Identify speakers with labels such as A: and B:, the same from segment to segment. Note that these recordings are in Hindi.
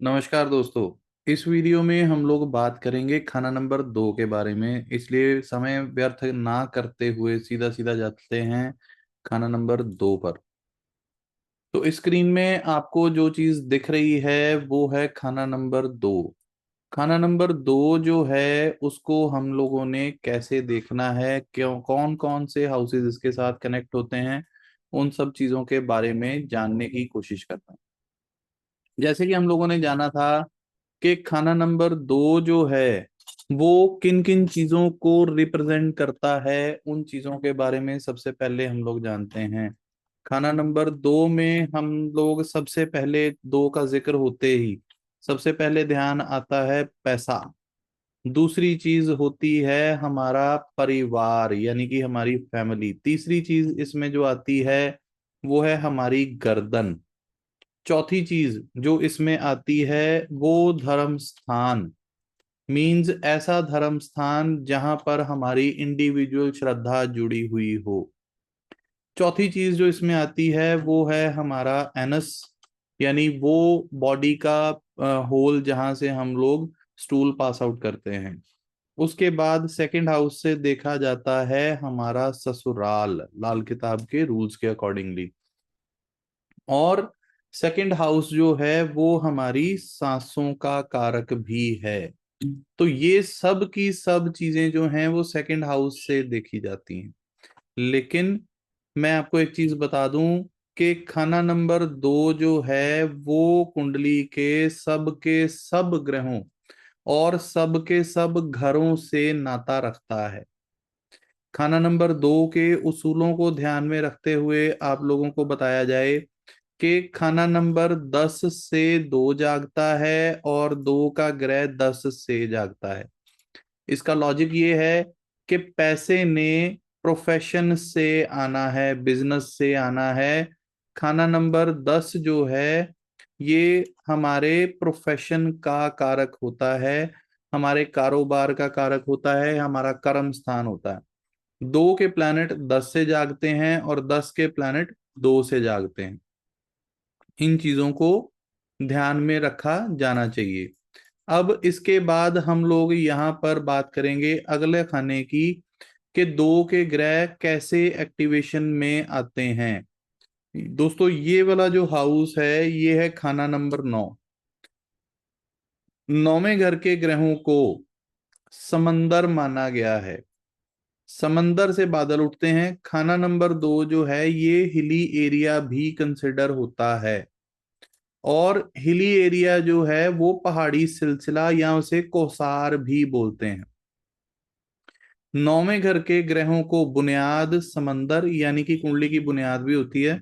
A: नमस्कार दोस्तों। इस वीडियो में हम लोग बात करेंगे खाना नंबर 2 के बारे में, इसलिए समय व्यर्थ ना करते हुए सीधा सीधा जाते हैं खाना नंबर 2 पर। तो स्क्रीन में आपको जो चीज दिख रही है वो है खाना नंबर 2। खाना नंबर 2 जो है उसको हम लोगों ने कैसे देखना है, क्यों, कौन कौन से हाउसेज इसके साथ कनेक्ट होते हैं, उन सब चीजों के बारे में जानने की कोशिश करते हैं। जैसे कि हम लोगों ने जाना था कि खाना नंबर 2 जो है वो किन किन चीजों को रिप्रेजेंट करता है, उन चीजों के बारे में सबसे पहले हम लोग जानते हैं। खाना नंबर 2 में हम लोग सबसे पहले, 2 का जिक्र होते ही सबसे पहले ध्यान आता है पैसा। दूसरी चीज होती है हमारा परिवार, यानी कि हमारी फैमिली। तीसरी चीज इसमें जो आती है वो है हमारी गर्दन। चौथी चीज जो इसमें आती है वो धर्म स्थान, मीन्स ऐसा धर्म स्थान जहां पर हमारी इंडिविजुअल श्रद्धा जुड़ी हुई हो। चौथी चीज जो इसमें आती है वो है हमारा एनस, यानी वो बॉडी का होल जहां से हम लोग स्टूल पास आउट करते हैं। उसके बाद सेकंड हाउस से देखा जाता है हमारा ससुराल, लाल किताब के रूल्स के अकॉर्डिंगली। और सेकंड हाउस जो है वो हमारी सांसों का कारक भी है। तो ये सब की सब चीजें जो हैं वो सेकंड हाउस से देखी जाती हैं। लेकिन मैं आपको एक चीज बता दूं कि खाना नंबर 2 जो है वो कुंडली के सब ग्रहों और सब के सब घरों से नाता रखता है। खाना नंबर 2 के उसूलों को ध्यान में रखते हुए आप लोगों को बताया जाए कि खाना नंबर 10 से 2 जागता है और 2 का ग्रह 10 से जागता है। इसका लॉजिक ये है कि पैसे ने प्रोफेशन से आना है, बिजनेस से आना है। खाना नंबर 10 जो है ये हमारे प्रोफेशन का कारक होता है, हमारे कारोबार का कारक होता है, हमारा कर्म स्थान होता है। 2 के प्लैनेट 10 से जागते हैं और 10 के प्लैनेट 2 से जागते हैं। इन चीजों को ध्यान में रखा जाना चाहिए। अब इसके बाद हम लोग यहाँ पर बात करेंगे अगले खाने की कि 2 के ग्रह कैसे एक्टिवेशन में आते हैं। दोस्तों ये वाला जो हाउस है ये है खाना नंबर 9। नौवें घर के ग्रहों को समंदर माना गया है। समंदर से बादल उठते हैं। खाना नंबर 2 जो है ये हिली एरिया भी कंसिडर होता है। और हिली एरिया जो है वो पहाड़ी सिलसिला या उसे कोसार भी बोलते हैं। नौवें घर के ग्रहों को बुनियाद समंदर, यानी कि कुंडली की बुनियाद भी होती है।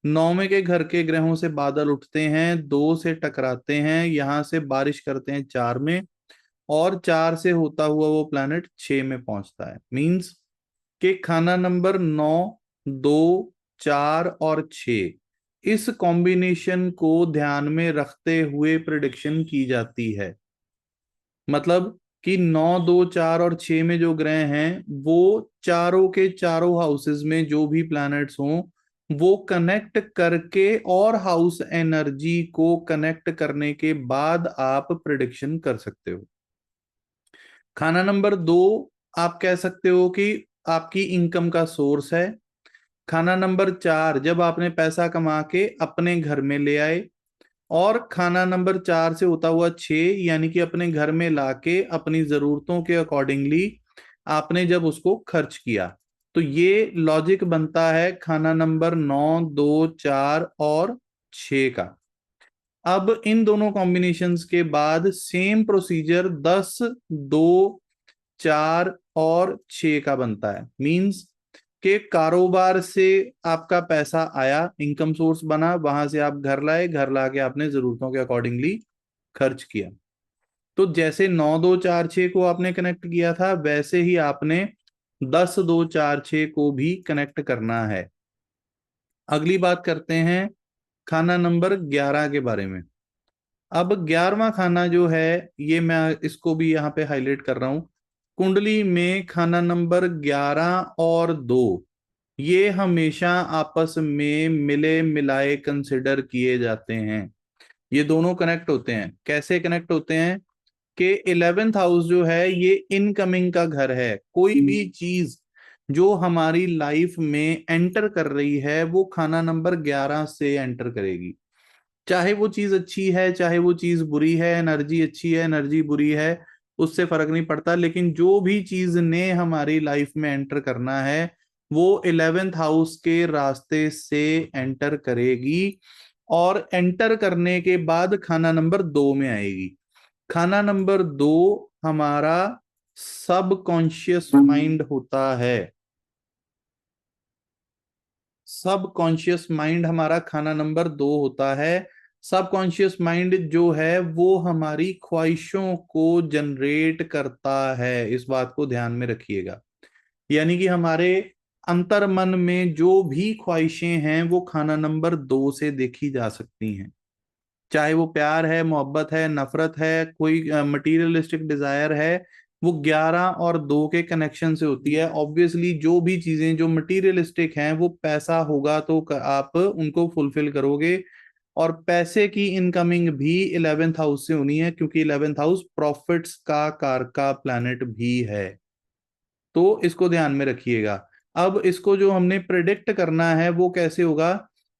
A: नौवें के घर के ग्रहों से बादल उठते हैं, 2 से टकराते हैं, यहां से बारिश करते हैं 4 में, और 4 से होता हुआ वो प्लैनेट 6 में पहुंचता है। मींस कि खाना नंबर 9, 2, 4 और 6, इस कॉम्बिनेशन को ध्यान में रखते हुए प्रिडिक्शन की जाती है। मतलब कि 9, 2, 4 और 6 में जो ग्रह हैं वो चारों के चारों हाउसेस में जो भी प्लैनेट्स हों वो कनेक्ट करके और हाउस एनर्जी को कनेक्ट करने के बाद आप प्रिडिक्शन कर सकते हो। खाना नंबर 2 आप कह सकते हो कि आपकी इनकम का सोर्स है। खाना नंबर 4 जब आपने पैसा कमा के अपने घर में ले आए। और खाना नंबर 4 से होता हुआ 6, यानी कि अपने घर में लाके अपनी जरूरतों के अकॉर्डिंगली आपने जब उसको खर्च किया। तो ये लॉजिक बनता है खाना नंबर 9, 2, 4 और 6 का। अब इन दोनों कॉम्बिनेशंस के बाद सेम प्रोसीजर 10, 2, 4 और 6 का बनता है। मींस के कारोबार से आपका पैसा आया, इनकम सोर्स बना, वहां से आप घर लाए, घर लाके आपने जरूरतों के अकॉर्डिंगली खर्च किया। तो जैसे 9, 2, 4, 6 को आपने कनेक्ट किया था वैसे ही आपने 10, 2, 4, 6 को भी कनेक्ट करना है। अगली बात करते हैं खाना नंबर 11 के बारे में। अब 11वां खाना जो है ये मैं इसको भी यहाँ पे हाईलाइट कर रहा हूं। कुंडली में खाना नंबर 11 और 2 ये हमेशा आपस में मिले मिलाए कंसिडर किए जाते हैं। ये दोनों कनेक्ट होते हैं। कैसे कनेक्ट होते हैं कि 11th हाउस जो है ये इनकमिंग का घर है। कोई भी चीज जो हमारी लाइफ में एंटर कर रही है वो खाना नंबर 11 से एंटर करेगी। चाहे वो चीज अच्छी है चाहे वो चीज बुरी है, एनर्जी अच्छी है एनर्जी बुरी है, उससे फर्क नहीं पड़ता, लेकिन जो भी चीज ने हमारी लाइफ में एंटर करना है वो 11th हाउस के रास्ते से एंटर करेगी। और एंटर करने के बाद खाना नंबर 2 में आएगी। खाना नंबर 2 हमारा सब कॉन्शियस माइंड होता है। सब कॉन्शियस माइंड हमारा खाना नंबर 2 होता है। सब कॉन्शियस माइंड जो है वो हमारी ख्वाहिशों को जनरेट करता है, इस बात को ध्यान में रखिएगा। यानी कि हमारे अंतर मन में जो भी ख्वाहिशें हैं वो खाना नंबर 2 से देखी जा सकती हैं। चाहे वो प्यार है, मोहब्बत है, नफरत है, कोई मटीरियलिस्टिक डिजायर है, वो 11 और 2 के कनेक्शन से होती है। ऑब्वियसली जो भी चीजें जो मटीरियलिस्टिक हैं वो पैसा होगा तो आप उनको फुलफिल करोगे। और पैसे की इनकमिंग भी 11th हाउस से होनी है, क्योंकि 11th हाउस प्रॉफिट्स का कारका प्लैनेट भी है। तो इसको ध्यान में रखिएगा। अब इसको जो हमने प्रिडिक्ट करना है वो कैसे होगा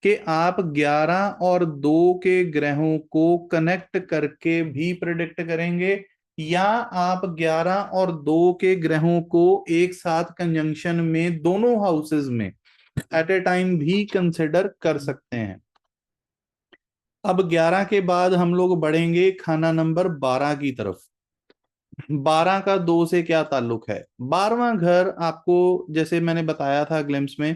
A: कि आप 11 और 2 के ग्रहों को कनेक्ट करके भी प्रिडिक्ट करेंगे, या आप 11 और 2 के ग्रहों को एक साथ कंजंक्शन में दोनों हाउसेस में एट ए टाइम भी कंसिडर कर सकते हैं। अब 11 के बाद हम लोग बढ़ेंगे खाना नंबर 12 की तरफ। 12 का 2 से क्या ताल्लुक है? 12वां घर आपको जैसे मैंने बताया था ग्लिम्स में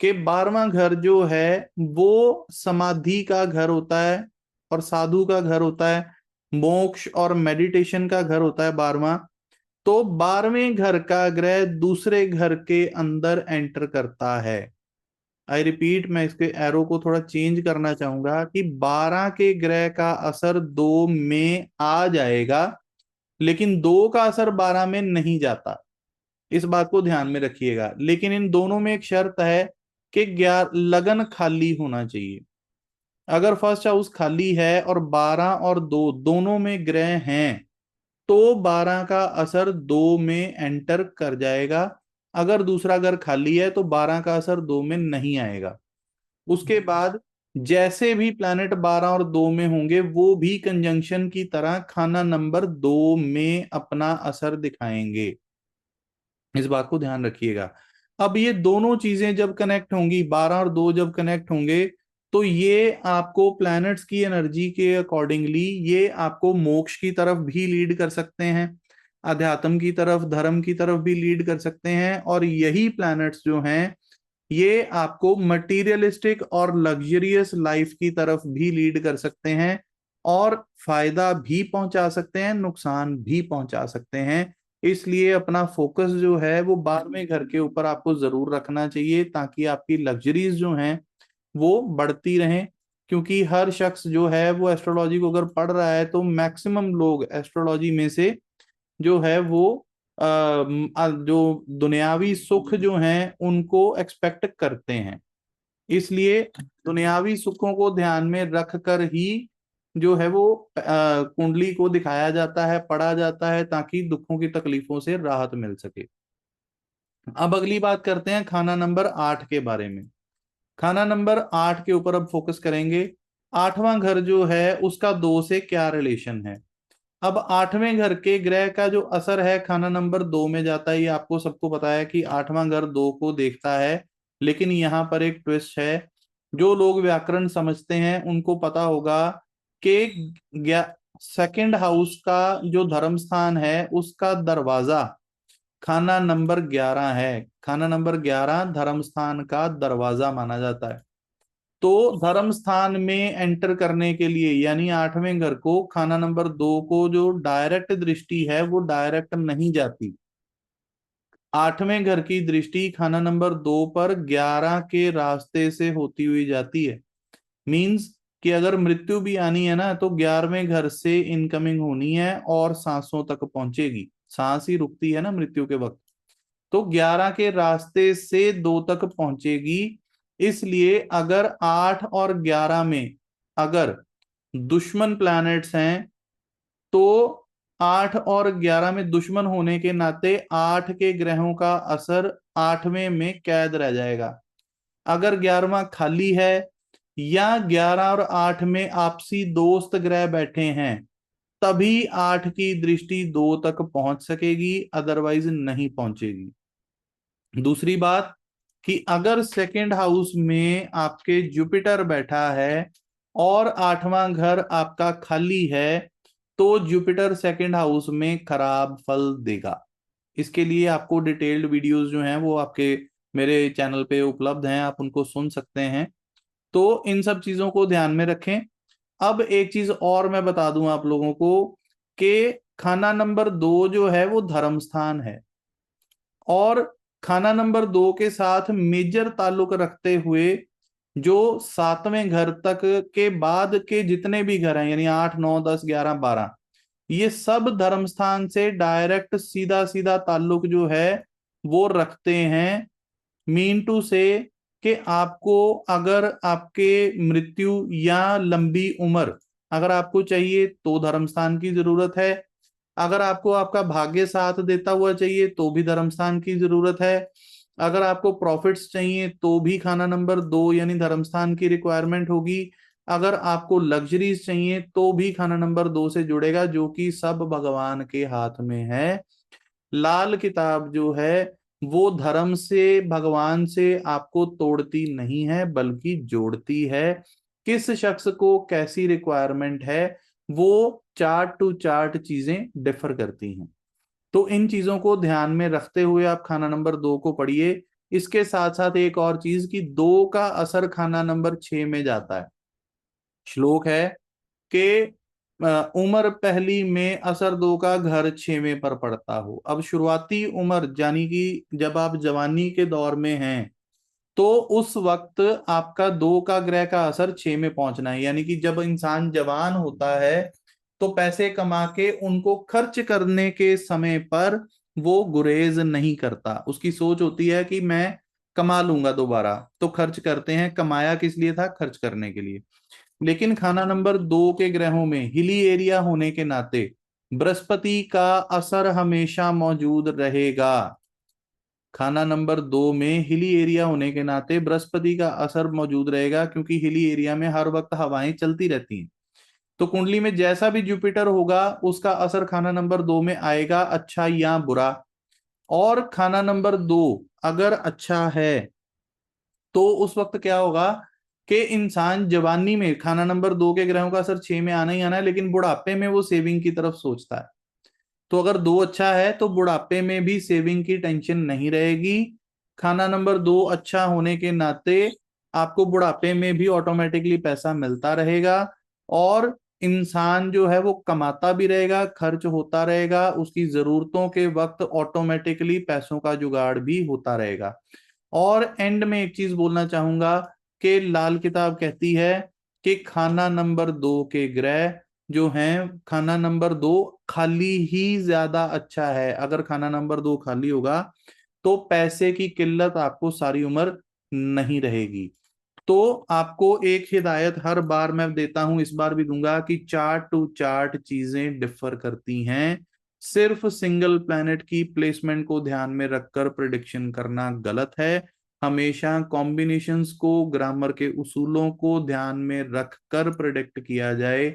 A: कि 12वां घर जो है वो समाधि का घर होता है और साधु का घर होता है, मोक्ष और मेडिटेशन का घर होता है 12वां। तो 12वें घर का ग्रह दूसरे घर के अंदर एंटर करता है। आई रिपीट, मैं इसके एरो को थोड़ा चेंज करना चाहूंगा कि 12 के ग्रह का असर 2 में आ जाएगा, लेकिन 2 का असर 12 में नहीं जाता। इस बात को ध्यान में रखिएगा। लेकिन इन दोनों में एक शर्त है कि 11 लगन खाली होना चाहिए। अगर फर्स्ट हाउस खाली है और 12 और 2 दोनों में ग्रह हैं तो 12 का असर 2 में एंटर कर जाएगा। अगर दूसरा घर खाली है तो 12 का असर 2 में नहीं आएगा। उसके बाद जैसे भी प्लैनेट 12 और 2 में होंगे वो भी कंजंक्शन की तरह खाना नंबर 2 में अपना असर दिखाएंगे। इस बात को ध्यान रखिएगा। अब ये दोनों चीजें जब कनेक्ट होंगी, 12 और 2 जब कनेक्ट होंगे, तो ये आपको प्लैनेट्स की एनर्जी के अकॉर्डिंगली ये आपको मोक्ष की तरफ भी लीड कर सकते हैं, अध्यात्म की तरफ, धर्म की तरफ भी लीड कर सकते हैं। और यही प्लैनेट्स जो हैं ये आपको मटीरियलिस्टिक और लग्जरियस लाइफ की तरफ भी लीड कर सकते हैं, और फायदा भी पहुंचा सकते हैं, नुकसान भी पहुंचा सकते हैं। इसलिए अपना फोकस जो है वो 12वें घर के ऊपर आपको जरूर रखना चाहिए, ताकि आपकी लग्जरीज जो हैं वो बढ़ती रहें। क्योंकि हर शख्स जो है वो एस्ट्रोलॉजी को अगर पढ़ रहा है तो मैक्सिमम लोग एस्ट्रोलॉजी में से जो है वो जो दुनियावी सुख जो हैं उनको एक्सपेक्ट करते हैं। इसलिए दुनियावी सुखों को ध्यान में रख कर ही जो है वो कुंडली को दिखाया जाता है, पढ़ा जाता है, ताकि दुखों की तकलीफों से राहत मिल सके। अब अगली बात करते हैं खाना नंबर 8 के बारे में। खाना नंबर 8 के ऊपर अब फोकस करेंगे। 8वां घर जो है उसका 2 से क्या रिलेशन है? अब 8वें घर के ग्रह का जो असर है खाना नंबर 2 में जाता है। ये आपको सबको पता है कि 8वां घर 2 को देखता है। लेकिन यहाँ पर एक ट्विस्ट है। जो लोग व्याकरण समझते हैं उनको पता होगा कि सेकंड हाउस का जो धर्म स्थान है उसका दरवाजा खाना नंबर 11 है। खाना नंबर 11 धर्म स्थान का दरवाजा माना जाता है। तो धर्म स्थान में एंटर करने के लिए यानी 8वें घर को खाना नंबर 2 को जो डायरेक्ट दृष्टि है वो डायरेक्ट नहीं जाती। 8वें घर की दृष्टि खाना नंबर 2 पर 11 के रास्ते से होती हुई जाती है। मींस कि अगर मृत्यु भी आनी है ना तो 11वें घर से इनकमिंग होनी है और सांसों तक पहुंचेगी। सांस ही रुकती है ना मृत्यु के वक्त, तो 11 के रास्ते से 2 तक पहुंचेगी। इसलिए अगर 8 और 11 में अगर दुश्मन प्लैनेट्स हैं, तो 8 और 11 में दुश्मन होने के नाते 8 के ग्रहों का असर 8वें में कैद रह जाएगा। अगर 11वां खाली है या 11 और 8 में आपसी दोस्त ग्रह बैठे हैं, तभी 8 की दृष्टि 2 तक पहुंच सकेगी, अदरवाइज नहीं पहुंचेगी। दूसरी बात कि अगर सेकंड हाउस में आपके जुपिटर बैठा है और 8वां घर आपका खाली है, तो जुपिटर सेकंड हाउस में खराब फल देगा। इसके लिए आपको डिटेल्ड वीडियोस जो हैं वो आपके मेरे चैनल पे उपलब्ध हैं, आप उनको सुन सकते हैं। तो इन सब चीजों को ध्यान में रखें। अब एक चीज और मैं बता दूं आप लोगों को कि खाना नंबर 2 जो है वो धर्म स्थान है, और खाना नंबर 2 के साथ मेजर ताल्लुक रखते हुए जो 7वें घर तक के बाद के जितने भी घर हैं, यानी 8 9 10 11 12, ये सब धर्म स्थान से डायरेक्ट सीधा सीधा ताल्लुक जो है वो रखते हैं। मीन टू से कि आपको अगर आपके मृत्यु या लंबी उम्र अगर आपको चाहिए तो धर्म स्थान की जरूरत है। अगर आपको आपका भाग्य साथ देता हुआ चाहिए तो भी धर्म स्थान की जरूरत है। अगर आपको प्रॉफिट्स चाहिए तो भी खाना नंबर 2 यानी धर्म स्थान की रिक्वायरमेंट होगी। अगर आपको लग्जरीज चाहिए तो भी खाना नंबर 2 से जुड़ेगा, जो कि सब भगवान के हाथ में है। लाल किताब जो है वो धर्म से भगवान से आपको तोड़ती नहीं है बल्कि जोड़ती है। किस शख्स को कैसी रिक्वायरमेंट है वो चार्ट टू चार्ट चीजें डिफर करती हैं। तो इन चीजों को ध्यान में रखते हुए आप खाना नंबर 2 को पढ़िए। इसके साथ साथ एक और चीज कि 2 का असर खाना नंबर 6 में जाता है। श्लोक है कि उम्र पहली में असर 2 का घर 6वें पर पड़ता हो। अब शुरुआती उम्र यानी कि जब आप जवानी के दौर में हैं, तो उस वक्त आपका 2 का ग्रह का असर 6 में पहुंचना है। यानी कि जब इंसान जवान होता है तो पैसे कमा के उनको खर्च करने के समय पर वो गुरेज नहीं करता। उसकी सोच होती है कि मैं कमा लूंगा दोबारा, तो खर्च करते हैं। कमाया किस लिए था? खर्च करने के लिए। लेकिन खाना नंबर 2 के ग्रहों में हिली एरिया होने के नाते बृहस्पति का असर हमेशा मौजूद रहेगा। खाना नंबर 2 में हिली एरिया होने के नाते बृहस्पति का असर मौजूद रहेगा, क्योंकि हिली एरिया में हर वक्त हवाएं चलती रहती हैं। तो कुंडली में जैसा भी जुपिटर होगा उसका असर खाना नंबर 2 में आएगा, अच्छा या बुरा। और खाना नंबर 2 अगर अच्छा है तो उस वक्त क्या होगा कि इंसान जवानी में खाना नंबर 2 के ग्रहों का असर 6 में आना ही आना है, लेकिन बुढ़ापे में वो सेविंग की तरफ सोचता है। तो अगर 2 अच्छा है तो बुढ़ापे में भी सेविंग की टेंशन नहीं रहेगी। खाना नंबर 2 अच्छा होने के नाते आपको बुढ़ापे में भी ऑटोमेटिकली पैसा मिलता रहेगा, और इंसान जो है वो कमाता भी रहेगा, खर्च होता रहेगा, उसकी जरूरतों के वक्त ऑटोमेटिकली पैसों का जुगाड़ भी होता रहेगा। और एंड में एक चीज बोलना चाहूंगा कि लाल किताब कहती है कि खाना नंबर 2 के ग्रह जो हैं, खाना नंबर 2 खाली ही ज्यादा अच्छा है। अगर खाना नंबर 2 खाली होगा तो पैसे की किल्लत आपको सारी उम्र नहीं रहेगी। तो आपको एक हिदायत हर बार मैं देता हूं, इस बार भी दूंगा कि चार्ट टू चार्ट चीजें डिफर करती हैं। सिर्फ सिंगल प्लैनेट की प्लेसमेंट को ध्यान में रखकर प्रिडिक्शन करना गलत है। हमेशा कॉम्बिनेशंस को, ग्रामर के उसूलों को ध्यान में रखकर प्रिडिक्ट किया जाए,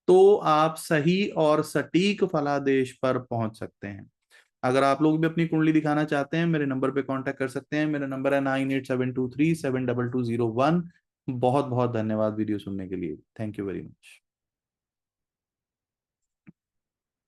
A: तो आप सही और सटीक फलादेश पर पहुंच सकते हैं। अगर आप लोग भी अपनी कुंडली दिखाना चाहते हैं, मेरे नंबर पे कांटेक्ट कर सकते हैं। मेरा नंबर है 9872372201। बहुत बहुत धन्यवाद वीडियो सुनने के लिए। Thank you very much.